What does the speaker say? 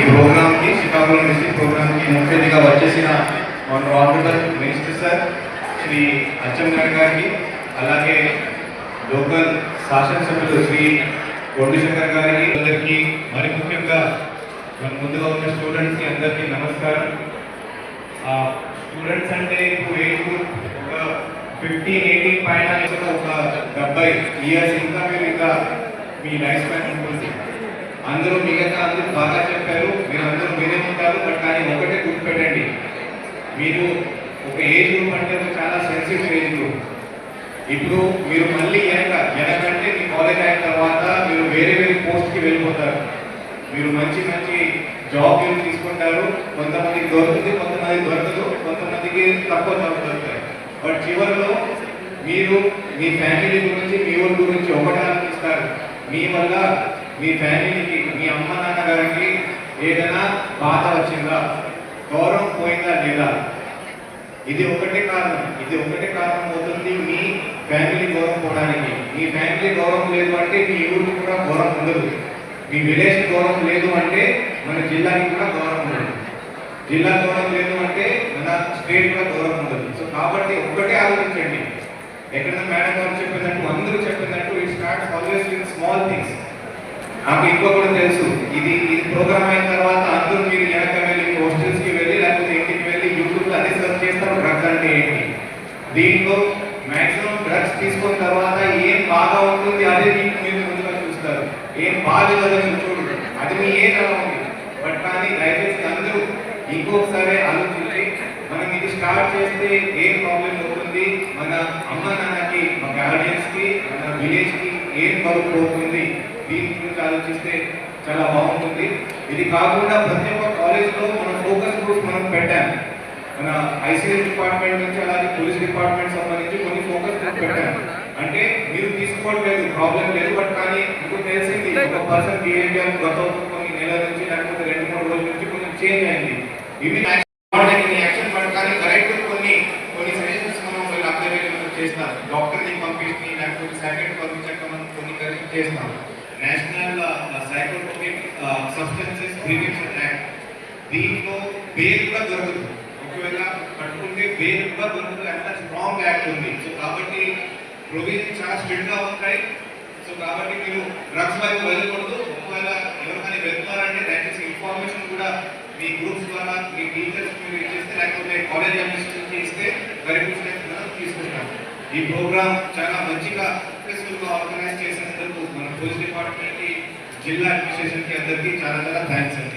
Programme కి Srikakulam district programme కి ముఖ్య అతిథిగా వచ్చేసిన మన honourable minister sir Shri Atchannaidu గారికి, అలాగే లోకల్ శాసనసభ్యులు శ్రీ కోటిశంకర్ గారికి అందరికీ, మరి ముఖ్యంగా మన ముందుగా ఉన్న స్టూడెంట్స్కి అందరికీ నమస్కారం. స్టూడెంట్స్ అంటే ఇప్పుడు ఏజ్ గ్రూప్ ఒక 15-18 పైన ఒక 70 ఇయర్స్ ఇంకా మీరు ఇంకా మీ లైఫ్ స్పాన్ ఉంటుంది. అందరూ మిగతా అందరూ బాగా చెప్పారు, మీరు అందరూ మీరే ఉంటారు. బట్ కానీ ఒకటే గుర్తుపెట్టండి, మీరు ఒక ఏజ్ గ్రూప్ అంటే ఒక చాలా సెన్సిటివ్ ఏజ్ గ్రూప్. ఇప్పుడు మీరు మళ్ళీ వెనకంటే మీ కాలేజ్ అయిన తర్వాత మీరు వేరే వేరే పోస్ట్కి వెళ్ళిపోతారు. మీరు మంచి మంచి జాబ్ మీరు తీసుకుంటారు. కొంతమందికి దొరుకుతుంది, కొంతమందికి దొరకదు, కొంతమందికి తక్కువ జాబ్ దొరుకుతాయి. బట్ చివరిలో మీరు మీ ఫ్యామిలీ గురించి, మీ ఊరి గురించి ఒకటి ఆలోచిస్తారు. మీ వల్ల మీ ఫ్యామిలీకి, మీ అమ్మ నాన్న గారికి ఏదైనా బాధ వచ్చిందా, గౌరవం పోయిందా లేదా, ఇది ఒకటే కారణం అవుతుంది మీ ఫ్యామిలీ గౌరవం పోవడానికి. మీ ఫ్యామిలీ గౌరవం లేదు అంటే మీ ఊరికి కూడా గౌరవం ఉండదు. మీ విలేజ్ గౌరవం లేదు అంటే మన జిల్లాకి కూడా గౌరవం ఉండదు. జిల్లా గౌరవం లేదు అంటే మన స్టేట్ కూడా గౌరవం ఉండదు. సో కాబట్టి ఒక్కటే ఆలోచించండి. ఎక్కడైనా మేడం గారు చెప్పినట్టు, అందరూ చెప్పినట్టు, it starts always with small things. నాకు ఇంకో కూడా తెలుసు, ఇది ప్రోగ్రామ్ అయిన తర్వాత అందరూ మీరు వెనక వెళ్ళి హాస్టల్స్కి వెళ్ళి లేకపోతే ఇంటికి వెళ్ళి యూట్యూబ్లో అదే సర్చ్ చేస్తారు డ్రగ్స్ అంటే ఏంటి. దీంట్లో మ్యాక్సిమం డ్రగ్స్ తీసుకున్న తర్వాత ఏం బాగా ఉంటుంది అదే మీరు ముందుగా చూస్తారు. ఏం బాగాలేదో చూడదు, అది మీ ఏజ్ అలా ఉంది. బట్ కానీ దయచేసి అందరూ ఇంకొకసారి ఆలోచించి మనం ఇది స్టార్ట్ చేస్తే ఏం ప్రాబ్లం అవుతుంది, మన అమ్మ నాన్నకి, మన గార్డియన్స్కి, మన విలేజ్కి ఏం బరువు పోతుంది, దీని గురించి ఆలోచిస్తే చాలా బాగుంటుంది. ఇది కాకుండా ప్రతి ఒక్క కాలేజ్లో మన ఫోకస్ గ్రూప్స్ మనం పెట్టాం. మన ఐసీఎస్ డిపార్ట్మెంట్ నుంచి అలాగే పోలీస్ డిపార్ట్మెంట్ సంబంధించి కొన్ని ఫోకస్ గ్రూప్ పెట్టాం. అంటే మీరు తీసుకోవట్లేదు, ప్రాబ్లం లేదు. బట్ కానీ మీకు తెలిసింది ఒక పర్సన్ బిహేవియర్ గత కొన్ని నెలల నుంచి లేకపోతే 2-3 రోజుల నుంచి కొంచెం చేంజ్ అయింది. ఇవి యాక్షన్ బట్ కానీ కరెక్ట్ కొన్ని సజెషన్స్ మనం అబ్జర్వేషన్ చేస్తాం. డాక్టర్ని పంపించి లేకపోతే సైకిల్ పంపించాక మనం కొన్ని కరెక్ట్ చేస్తాం. National psychotropic substances prevention act, దీంట్లో బెయిల్ కూడా దొరుకుతుంది. ఒకవేళ పట్టుకుంటే బెయిల్ కూడా దొరుకుతుంది. అంత స్ట్రాంగ్ యాక్ట్ ఉంది. సో కాబట్టి ప్రొవిజన్ చాలా స్ట్రిక్ట్ గా ఉంటాయి. సో కాబట్టి మీరు డ్రగ్స్ వైపు వెళ్ళకూడదు. ఒకవేళ ఎవరికైనా వెళ్తున్నారంటే దయచేసి ఇన్ఫర్మేషన్ కూడా మీ గ్రూప్స్ ద్వారా మీ టీచర్స్ మీరు ఇచ్చేస్తే లేకపోతే కాలేజ్ అడ్మినిస్ట్రేషన్ ఇస్తే కరెక్ట్ స్టెప్స్ మనం తీసుకుంటాం. ఈ ప్రోగ్రామ్ చాలా మంచిగా సక్సెస్ఫుల్గా ఆర్గనైజ్ చేసినందుకు మన పోలీస్ డిపార్ట్మెంట్కి, జిల్లా అడ్మినిస్ట్రేషన్కి అందరికీ చాలా థ్యాంక్స్ అండి.